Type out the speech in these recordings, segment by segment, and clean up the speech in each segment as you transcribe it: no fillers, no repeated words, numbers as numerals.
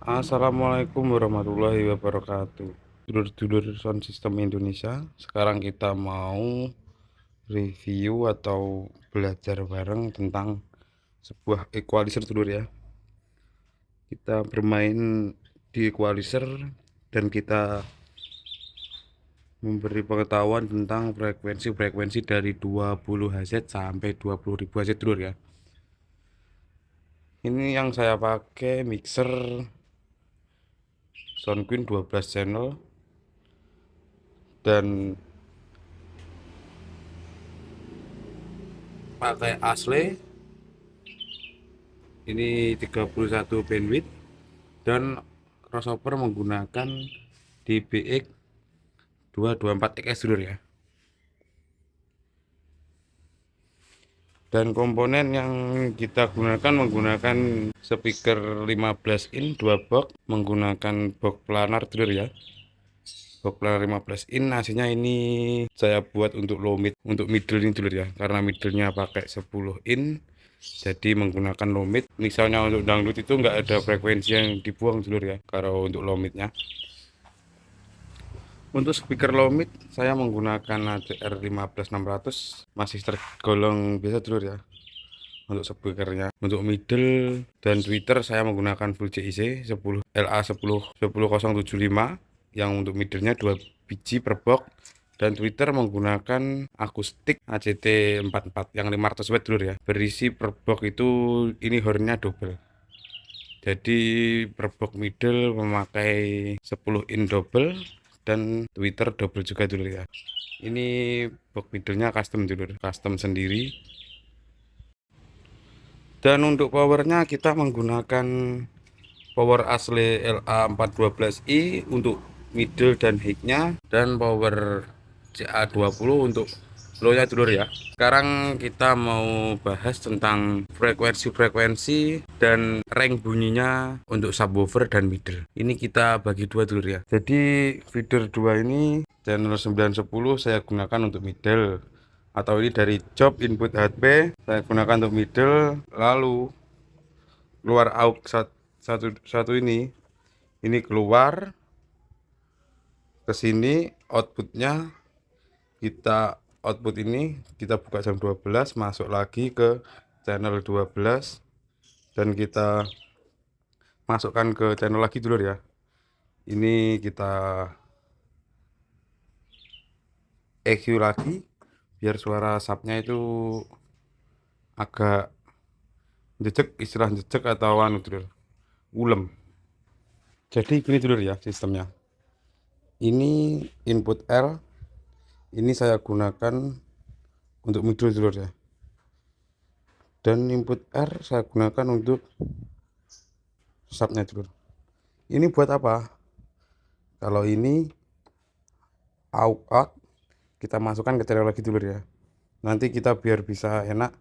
Assalamualaikum warahmatullahi wabarakatuh. Dulur-dulur sound system Indonesia, sekarang kita mau review atau belajar bareng tentang sebuah equalizer dulur ya. Kita bermain di equalizer dan kita memberi pengetahuan tentang frekuensi-frekuensi dari 20 Hz sampai 20.000 Hz dulur ya. Ini yang saya pakai mixer Soundqueen 12 channel dan pakai asli ini 31 bandwidth dan crossover menggunakan DBX 224X dulu ya. Dan komponen yang kita gunakan menggunakan speaker 15 in 2 box menggunakan box planar dulu ya. Box planar 15 in aslinya ini saya buat untuk low mid, untuk middle ini dulu ya, karena middlenya pakai 10 in jadi menggunakan low mid. Misalnya untuk dangdut itu nggak ada frekuensi yang dibuang dulu ya, kalau untuk low midnya. Untuk speaker low mid saya menggunakan ADR 15600, masih tergolong biasa dulu ya untuk speakernya. Untuk middle dan tweeter saya menggunakan full JIC 10 LA10 10075 yang untuk middlenya 2 biji per box, dan tweeter menggunakan akustik ACT 44 yang 500 watt dulu ya. Berisi per box itu ini hornnya double. Jadi per box middle memakai 10 in double dan tweeter double juga dulu ya. Ini box middlenya custom dulu, custom sendiri. Dan untuk powernya kita menggunakan power asli LA412i untuk middle dan high-nya, dan power CA20 untuk low-nya dulu ya. Sekarang kita mau bahas tentang frekuensi-frekuensi dan rank bunyinya untuk subwoofer dan middle. Ini kita bagi dua dulu ya. Jadi feeder 2 ini channel 910 saya gunakan untuk middle, atau ini dari job input HP saya gunakan untuk middle. Lalu keluar aux satu ini keluar ke sini, outputnya kita output ini kita buka jam 12, masuk lagi ke channel 12 dan kita masukkan ke channel lagi dulu ya. Ini kita EQ lagi biar suara subnya itu agak jejek, istilah jejek atau anu dulu, ulem. Jadi gini dulu ya sistemnya. Ini input L, ini saya gunakan untuk middle dulu ya. Dan input R saya gunakan untuk subnya dulu. Ini buat apa? Kalau ini out kita masukkan ke channel lagi dulu ya. Nanti kita biar bisa enak,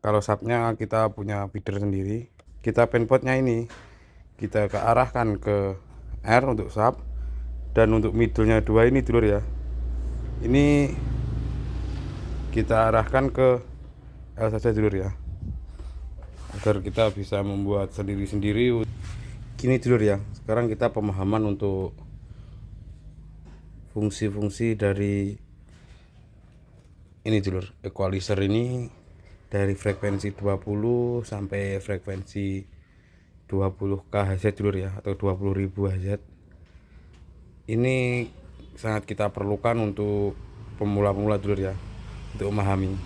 kalau subnya kita punya feeder sendiri, kita penpotnya ini kita kearahkan ke R untuk sub, dan untuk middlenya 2 ini dulu ya, ini kita arahkan ke L saja dulu ya, agar kita bisa membuat sendiri-sendiri. Gini dulu ya, sekarang kita pemahaman untuk fungsi-fungsi dari ini dulu equalizer ini, dari frekuensi 20 sampai frekuensi 20k Hz dulu ya, atau 20.000 Hz. Ini sangat kita perlukan untuk pemula-pemula dulu ya, untuk memahami.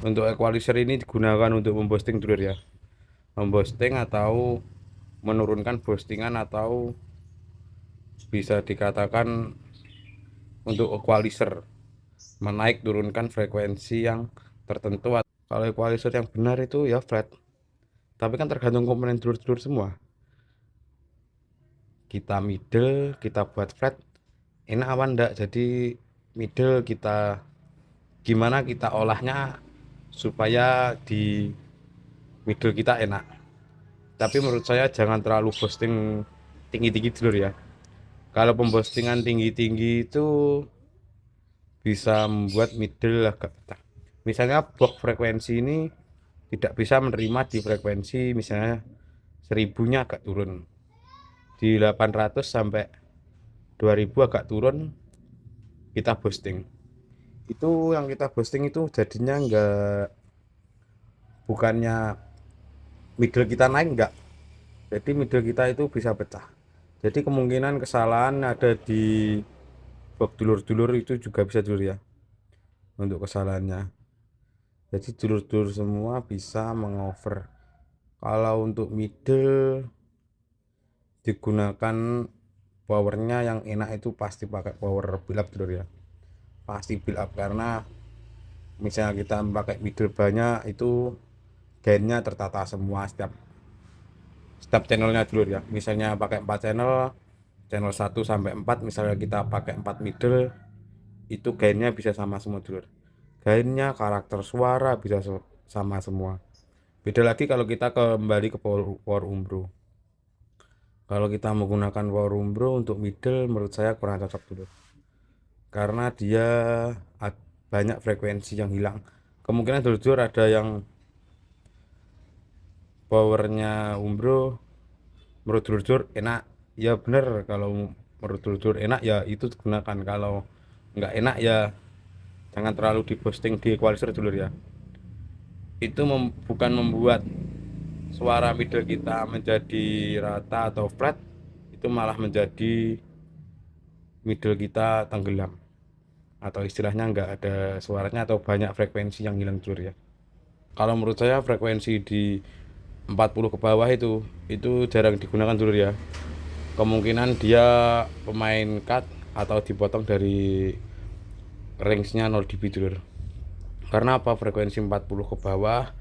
Untuk equalizer ini digunakan untuk memboosting dulu ya, memboosting atau menurunkan boostingan, atau bisa dikatakan untuk equalizer menaik turunkan frekuensi yang tertentu. Kalau equalizer yang benar itu ya flat, tapi kan tergantung komponen dulur-dulur semua. Kita middle kita buat flat enak apa enggak. Jadi middle kita gimana kita olahnya supaya di middle kita enak. Tapi menurut saya jangan terlalu boosting tinggi-tinggi dulu ya. Kalau pemboostingan tinggi-tinggi itu bisa membuat middle agak pecah. Misalnya box frekuensi ini tidak bisa menerima di frekuensi misalnya 1000-nya agak turun. di 800 sampai 2000 agak turun kita boosting. Itu yang kita boosting itu jadinya enggak, bukannya middle kita naik enggak, jadi middle kita itu bisa pecah. Jadi kemungkinan kesalahan ada di box dulur-dulur itu juga bisa dulur ya, untuk kesalahannya. Jadi dulur-dulur semua bisa mengover. Kalau untuk middle digunakan powernya yang enak itu pasti pakai power build up dulur ya, pasti build up. Karena misalnya kita pakai middle banyak itu gainnya tertata semua setiap channelnya dulur ya. Misalnya pakai 4 channel, channel 1 sampai 4, misalnya kita pakai 4 middle, itu gainnya bisa sama semua dulur. Gainnya, karakter suara bisa sama semua. Beda lagi kalau kita kembali ke power umbro. Kalau kita menggunakan power umbro untuk middle, menurut saya kurang cocok dulur, karena dia banyak frekuensi yang hilang. Kemungkinan dulur ada yang powernya umbro menurut dulur enak, ya bener. Kalau menurut dulur enak ya itu digunakan, kalau nggak enak ya jangan terlalu di posting di equalizer dulur ya. Itu bukan membuat suara middle kita menjadi rata atau flat, itu malah menjadi middle kita tenggelam, atau istilahnya nggak ada suaranya atau banyak frekuensi yang hilang dulur ya. Kalau menurut saya frekuensi di 40 ke bawah itu jarang digunakan dulur ya. Kemungkinan dia pemain cut atau dipotong dari range-nya 0 dB dulur. Karena apa? Frekuensi 40 ke bawah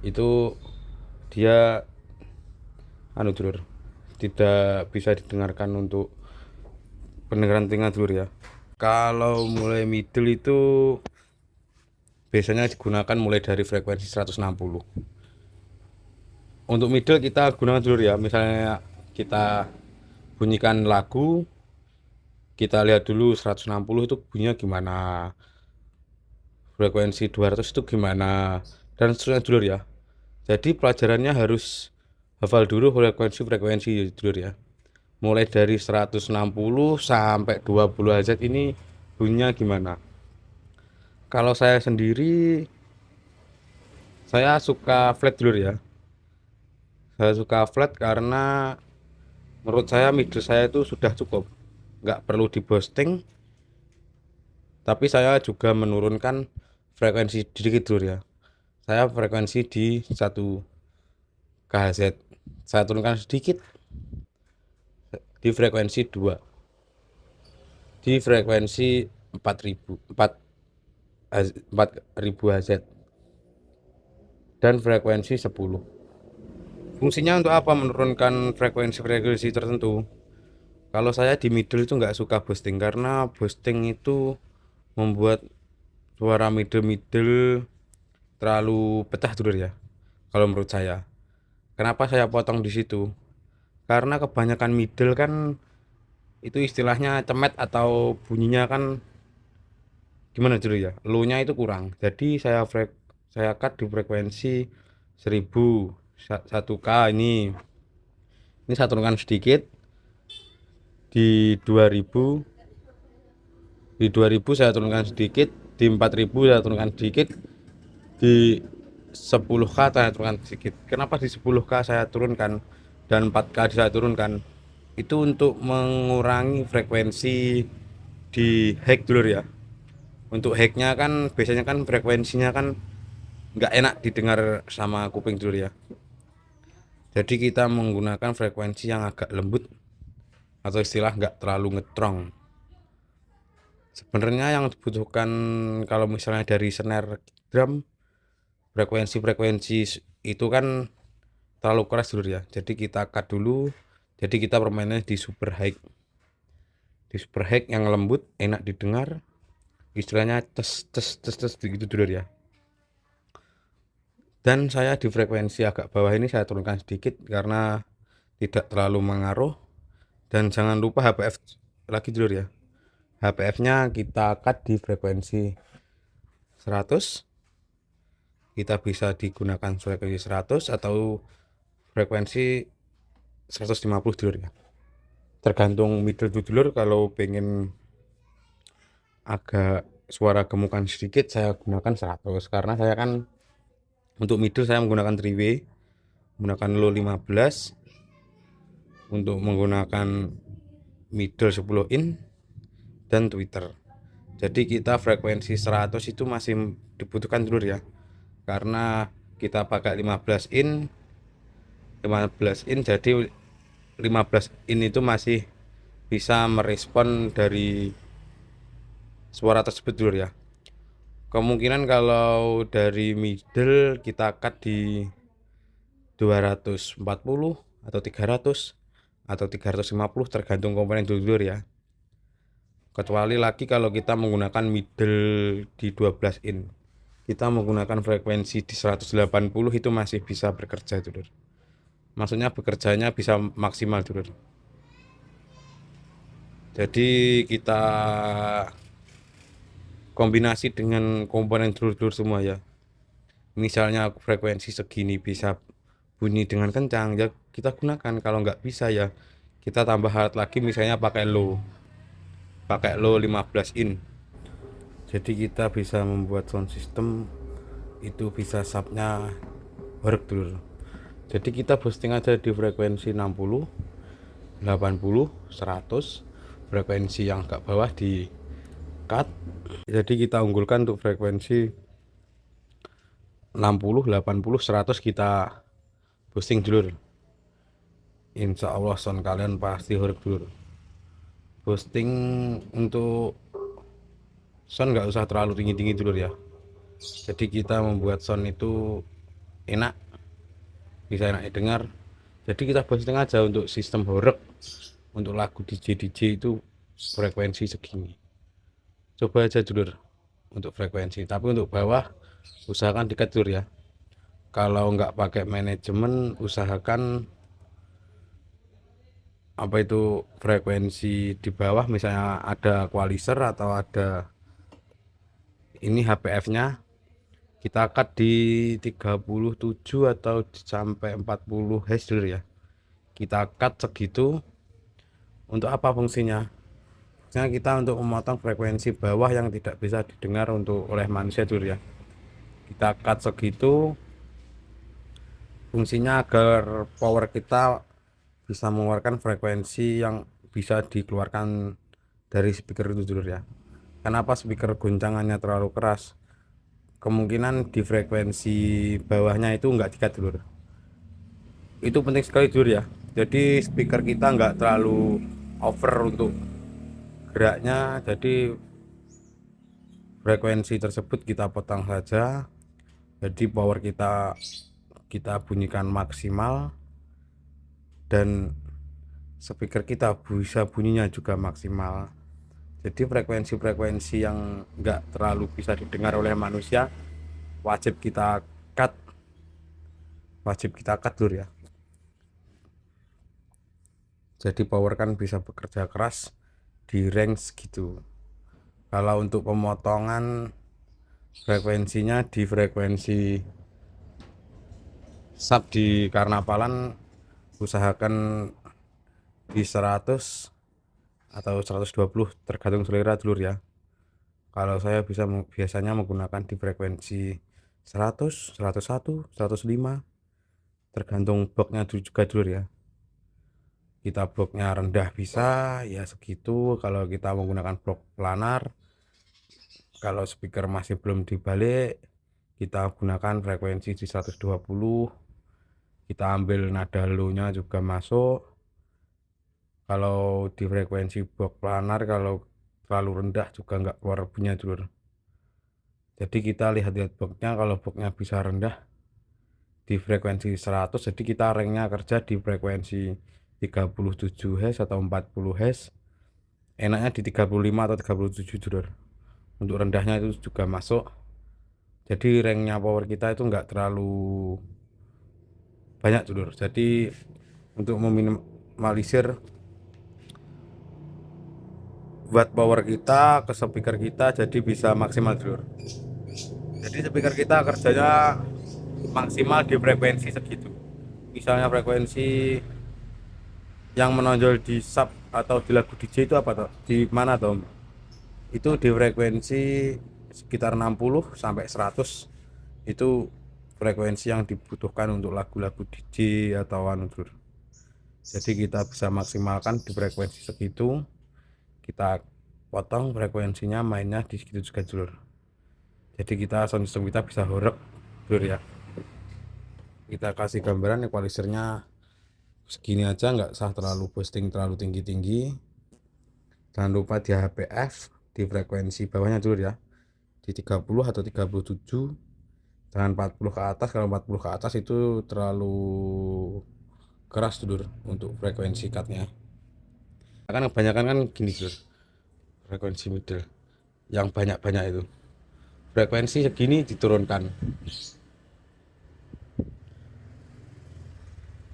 itu dia dulur, tidak bisa didengarkan untuk pendengaran telinga dulur ya. Kalau mulai middle itu biasanya digunakan mulai dari frekuensi 160. Untuk middle kita gunakan dulur ya, misalnya kita bunyikan lagu, kita lihat dulu 160 itu bunyinya gimana, frekuensi 200 itu gimana, dan seterusnya dulur ya. Jadi pelajarannya harus hafal dulu frekuensi dulur ya. Mulai dari 160 sampai 20 Hz ini bunyinya gimana. Kalau saya sendiri, saya suka flat dulur ya. Saya suka flat karena menurut saya middle saya itu sudah cukup, nggak perlu di boosting. Tapi saya juga menurunkan frekuensi sedikit dulur ya. Saya frekuensi di 1 kHz, saya turunkan sedikit di frekuensi 2, di frekuensi 4000 Hz, dan frekuensi 10. Fungsinya untuk apa menurunkan frekuensi tertentu? Kalau saya di middle itu nggak suka boosting, karena boosting itu membuat suara middle terlalu pecah dulur ya. Kalau menurut saya, kenapa saya potong di situ? Karena kebanyakan middle kan itu istilahnya cemet atau bunyinya kan gimana dulu ya, low nya itu kurang. Jadi saya cut di frekuensi 1000, 1K ini saya turunkan sedikit di 2000, saya turunkan sedikit, di 4000 saya turunkan sedikit, di 10K saya turunkan sedikit. Kenapa di 10K saya turunkan dan 4K saya turunkan? Itu untuk mengurangi frekuensi di hack dulur ya. Untuk hacknya kan biasanya kan frekuensinya kan nggak enak didengar sama kuping dulur ya. Jadi kita menggunakan frekuensi yang agak lembut, atau istilah nggak terlalu ngetrong. Sebenarnya yang dibutuhkan kalau misalnya dari snare drum, frekuensi itu kan terlalu keras dulur ya. Jadi kita cut dulu. Jadi kita permainnya di super high, yang lembut, enak didengar, istilahnya tes gitu dulur ya. Dan saya di frekuensi agak bawah ini saya turunkan sedikit karena tidak terlalu mengaruh. Dan jangan lupa HPF lagi dulur ya. HPF nya kita cut di frekuensi 100. Kita bisa digunakan frekuensi 100 atau frekuensi 150 dulur ya. tergantung middle tuh dulur. Kalau pengen agak suara gemukan sedikit saya gunakan 100, karena saya kan untuk middle saya menggunakan 3W, menggunakan low 15. Untuk menggunakan middle 10 in dan tweeter. Jadi kita frekuensi 100 itu masih dibutuhkan dulu ya, karena kita pakai 15 in jadi 15 in itu masih bisa merespon dari suara tersebut dulu ya. Kemungkinan kalau dari middle kita cut di 240 atau 300 atau 350, tergantung komponen dulu ya. Kecuali lagi kalau kita menggunakan middle di 12 in, kita menggunakan frekuensi di 180 itu masih bisa bekerja dulur. Maksudnya bekerjanya bisa maksimal dulur. Jadi kita kombinasi dengan komponen dulur-dulur semua ya. Misalnya frekuensi segini bisa bunyi dengan kencang ya kita gunakan. Kalau nggak bisa ya kita tambah alat lagi, misalnya pakai low 15 in. Jadi kita bisa membuat sound system itu bisa subnya work dulu. Jadi kita boosting aja di frekuensi 60, 80, 100. Frekuensi yang agak bawah di cut. Jadi kita unggulkan untuk frekuensi 60, 80, 100 kita boosting dulu. Insya Allah sound kalian pasti work dulu. Boosting untuk sound nggak usah terlalu tinggi-tinggi dulu ya. Jadi kita membuat sound itu enak, bisa enak didengar. Jadi kita boosting aja untuk sistem horeg, untuk lagu DJ itu frekuensi segini. Coba aja dulur untuk frekuensi, tapi untuk bawah usahakan dekat dulur ya. Kalau nggak pakai manajemen, usahakan apa itu frekuensi di bawah, misalnya ada equalizer atau ada ini HPF-nya, kita cut di 37 atau sampai 40 Hz dulu ya. Kita cut segitu. Untuk apa fungsinya? Fungsinya kita untuk memotong frekuensi bawah yang tidak bisa didengar oleh manusia dulu ya. Kita cut segitu, fungsinya agar power kita bisa mengeluarkan frekuensi yang bisa dikeluarkan dari speaker itu dulu ya. Kenapa speaker goncangannya terlalu keras? Kemungkinan di frekuensi bawahnya itu enggak dikat dulu. Itu penting sekali dulu ya. Jadi speaker kita enggak terlalu over untuk geraknya, jadi frekuensi tersebut kita potong saja. Jadi power kita bunyikan maksimal dan speaker kita bisa bunyinya juga maksimal. Jadi frekuensi-frekuensi yang enggak terlalu bisa didengar oleh manusia wajib kita cut dulu ya. Jadi power kan bisa bekerja keras di range gitu. Kalau untuk pemotongan frekuensinya di frekuensi sub di karnapalan usahakan di 100 atau 120, tergantung selera dulur ya. Kalau saya biasanya menggunakan di frekuensi 100, 101, 105, tergantung boxnya juga dulur ya. Kita boxnya rendah bisa ya segitu. Kalau kita menggunakan box planar, kalau speaker masih belum dibalik, kita gunakan frekuensi di 120. Kita ambil nada low nya juga masuk. Kalau di frekuensi box planar, kalau terlalu rendah juga nggak keluar bunyinya dulur. Jadi kita lihat boxnya, kalau boxnya bisa rendah di frekuensi 100, jadi kita ranknya kerja di frekuensi 37 Hz atau 40 Hz. Enaknya di 35 atau 37 dulur. Untuk rendahnya itu juga masuk. Jadi ranknya power kita itu enggak terlalu banyak dulur. Jadi untuk meminimalisir watt power kita ke speaker kita, jadi bisa maksimal dulur. Jadi speaker kita kerjanya maksimal di frekuensi segitu. Misalnya frekuensi yang menonjol di sub atau di lagu DJ itu apa toh? Di mana toh? Itu di frekuensi sekitar 60 sampai 100, itu frekuensi yang dibutuhkan untuk lagu-lagu DJ atau anu Lur. Jadi kita bisa maksimalkan di frekuensi segitu, kita potong frekuensinya mainnya di segitu juga Lur. Jadi kita sound system kita bisa horek Lur ya. Kita kasih gambaran equalizernya segini aja, nggak usah terlalu boosting terlalu tinggi-tinggi. Jangan lupa di HPF di frekuensi bawahnya dulu ya, di 30 atau 37, jangan 40 ke atas. Kalau 40 ke atas itu terlalu keras dulu untuk frekuensi cutnya. Kan kebanyakan kan gini dulu, frekuensi middle yang banyak-banyak itu frekuensi segini diturunkan,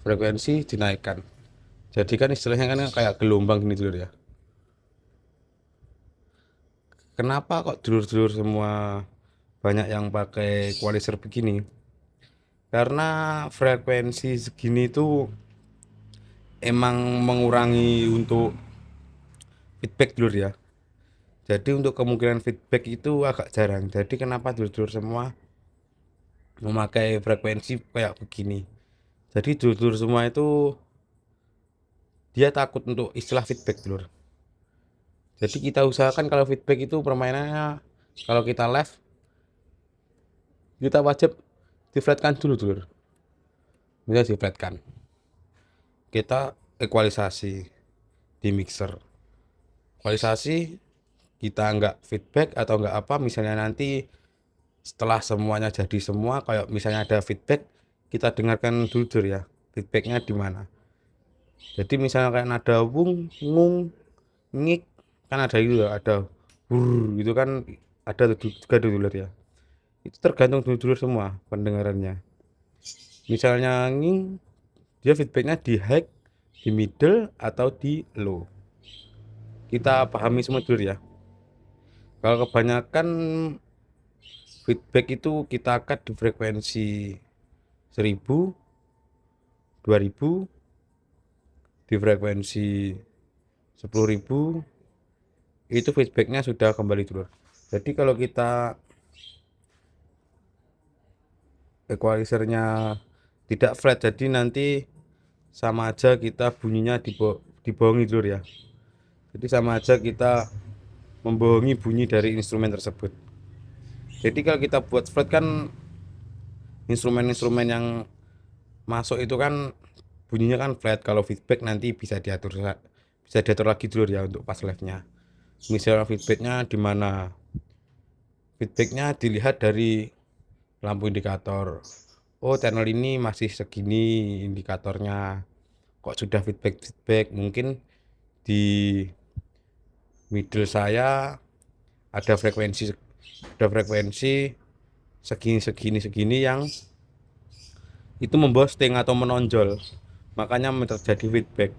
frekuensi dinaikkan. Jadi kan istilahnya kan kayak gelombang gini dulu ya. Kenapa kok dulur-dulur semua banyak yang pakai equalizer begini? Karena frekuensi segini itu emang mengurangi untuk feedback dulur ya. Jadi untuk kemungkinan feedback itu agak jarang. Jadi kenapa dulur-dulur semua memakai frekuensi kayak begini? Jadi dulur-dulur semua itu dia takut untuk istilah feedback dulur. Jadi kita usahakan kalau feedback itu permainannya, kalau kita live kita wajib di flatkan dulu dulur. Bisa di flatkan. Kita ekualisasi di mixer. Ekualisasi kita nggak feedback atau nggak apa, misalnya nanti setelah semuanya jadi semua, kayak misalnya ada feedback, kita dengarkan dulu dulur ya, feedbacknya di mana. Jadi misalnya kayak nada wung, ngung, ngik, kan ada itu ya, ada gitu kan, ada juga dulur ya. Itu tergantung dulur semua pendengarannya. Misalnya nging, dia feedbacknya di high, di middle, atau di low. Kita pahami semua dulur ya. Kalau kebanyakan feedback itu kita cut di frekuensi 1000, 2000, di frekuensi 10.000, itu feedbacknya sudah kembali dulur. Jadi kalau kita equalizernya tidak flat, jadi nanti sama aja kita bunyinya dibohongi dulur ya. Jadi sama aja kita membohongi bunyi dari instrumen tersebut. Jadi kalau kita buat flat kan, instrumen-instrumen yang masuk itu kan bunyinya kan flat. Kalau feedback nanti bisa diatur lagi dulur ya untuk pas live nya. Misalnya feedbacknya di mana, feedbacknya dilihat dari lampu indikator. Oh, channel ini masih segini indikatornya, kok sudah feedback. Mungkin di middle saya ada frekuensi segini yang itu memboosting atau menonjol, makanya terjadi feedback.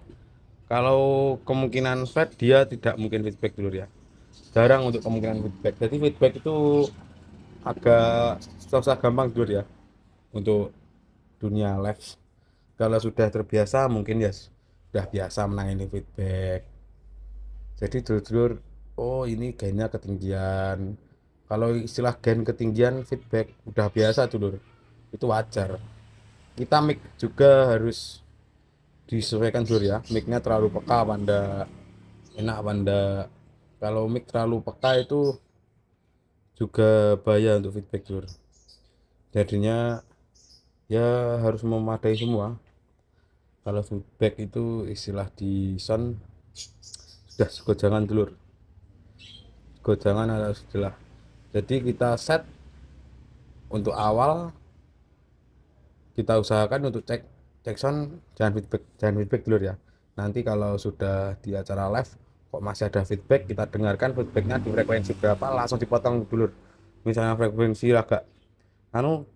Kalau kemungkinan flat dia tidak mungkin feedback dulu ya, jarang untuk kemungkinan feedback. Jadi feedback itu agak susah gampang dulu ya untuk dunia live. Kalau sudah terbiasa mungkin ya sudah biasa menangani feedback. Jadi dulur-dulur, oh ini gainnya ketinggian. Kalau istilah gain ketinggian feedback udah biasa dulur, itu wajar. Kita mic juga harus disesuaikan dulur ya, micnya terlalu peka apa enggak, enak apa enggak. Kalau mic terlalu peka itu juga bahaya untuk feedback dulur. Jadinya ya harus memadai semua. Kalau feedback itu istilah di sound sudah segojangan dulur, gojangan ada istilah. Jadi kita set untuk awal, kita usahakan untuk cek sound, jangan feedback dulur ya. Nanti kalau sudah di acara live kok masih ada feedback, kita dengarkan feedbacknya di frekuensi berapa, langsung dipotong dulur. Misalnya frekuensi agak anu,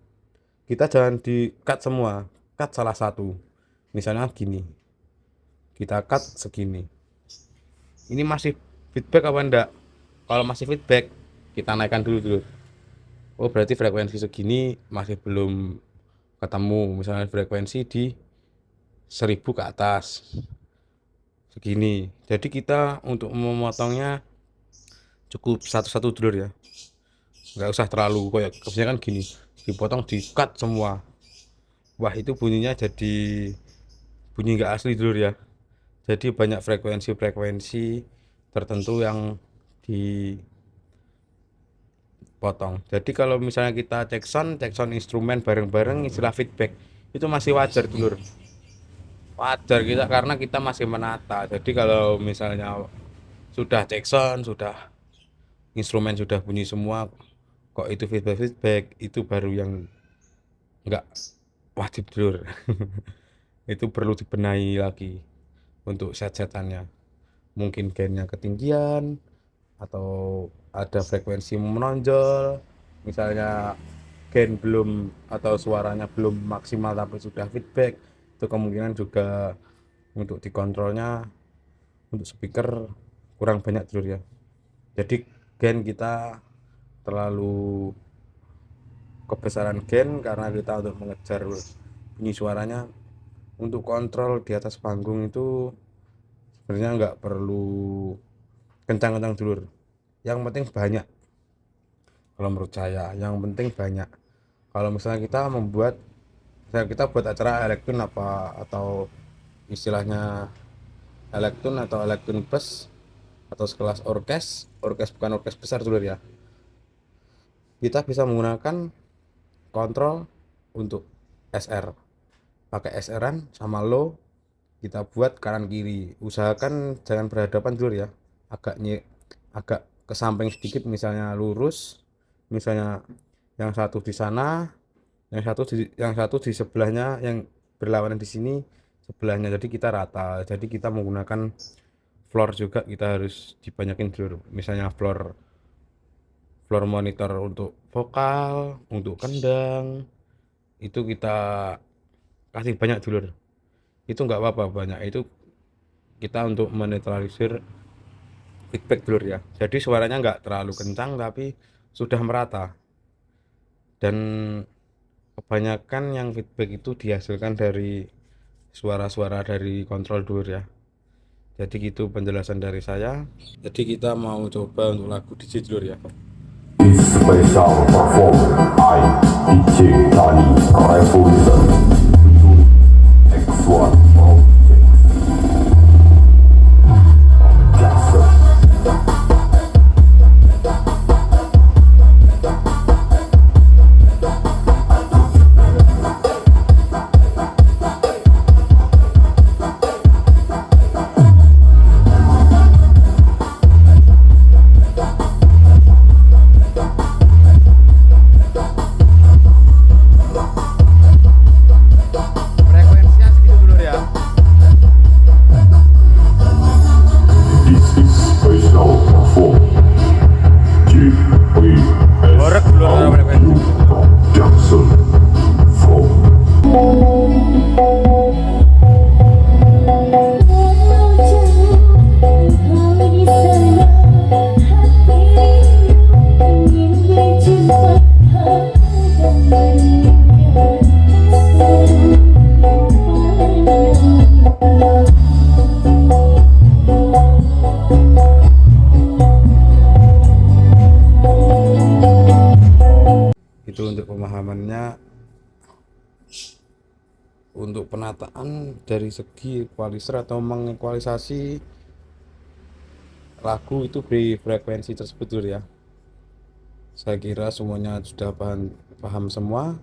kita jangan di cut semua, cut salah satu. Misalnya gini, kita cut segini, ini masih feedback apa enggak. Kalau masih feedback, kita naikkan dulu. Oh berarti frekuensi segini masih belum ketemu. Misalnya frekuensi di 1000 ke atas, segini. Jadi kita untuk memotongnya cukup satu-satu dulur ya, nggak usah terlalu kayak kebanyakan gini, dipotong di cut semua. Wah itu bunyinya jadi bunyi nggak asli dulur ya. Jadi banyak frekuensi tertentu yang dipotong. Jadi kalau misalnya kita cek sound instrumen bareng-bareng istilah feedback itu masih wajar dulur, wajar kita karena kita masih menata. Jadi kalau misalnya sudah cek sound, sudah instrumen sudah bunyi semua, kok itu feedback itu baru yang nggak wajib dulur. Itu perlu dibenahi lagi untuk set-setannya, mungkin gainnya ketinggian atau ada frekuensi menonjol, misalnya gain belum atau suaranya belum maksimal tapi sudah feedback, itu kemungkinan juga untuk dikontrolnya untuk speaker kurang banyak dulur ya. Jadi gain kita terlalu kebesaran gain karena kita untuk mengejar bunyi suaranya. Untuk kontrol di atas panggung itu sebenarnya nggak perlu kencang-kencang dulur, yang penting banyak. Kalau menurut saya yang penting banyak. Kalau misalnya kita buat acara elektron apa atau istilahnya elektron atau elektron plus atau sekelas orkes bukan orkes besar dulur ya, kita bisa menggunakan kontrol untuk SR, pakai SR-an sama low, kita buat kanan kiri, usahakan jangan berhadapan dulur ya, agak ke samping sedikit, misalnya lurus, misalnya yang satu di sana, yang satu di sebelahnya, yang berlawanan di sini sebelahnya, jadi kita rata. Jadi kita menggunakan floor juga, kita harus dibanyakin dulur, misalnya floor monitor untuk vokal, untuk kendang itu kita kasih banyak dulur. Itu nggak apa-apa banyak, itu kita untuk menetralisir feedback dulur ya. Jadi suaranya nggak terlalu kencang tapi sudah merata, dan kebanyakan yang feedback itu dihasilkan dari suara-suara dari kontrol dulur ya. Jadi gitu penjelasan dari saya. Jadi kita mau coba untuk lagu DJ dulur ya. Special perform I DJ Tani Revolution X1 Project Jackson. Frekuensinya segitu dulur ya. This is special perform Horek dulur frekuensi. Jackson from Itu untuk pemahamannya. Untuk penataan dari segi equalizer atau mengekualisasi lagu itu di frekuensi tersebut dulu ya. Saya kira semuanya sudah paham semua,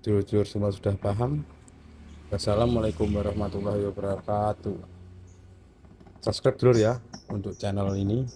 jujur semua sudah paham. Wassalamualaikum warahmatullahi wabarakatuh. Subscribe dulu ya untuk channel ini.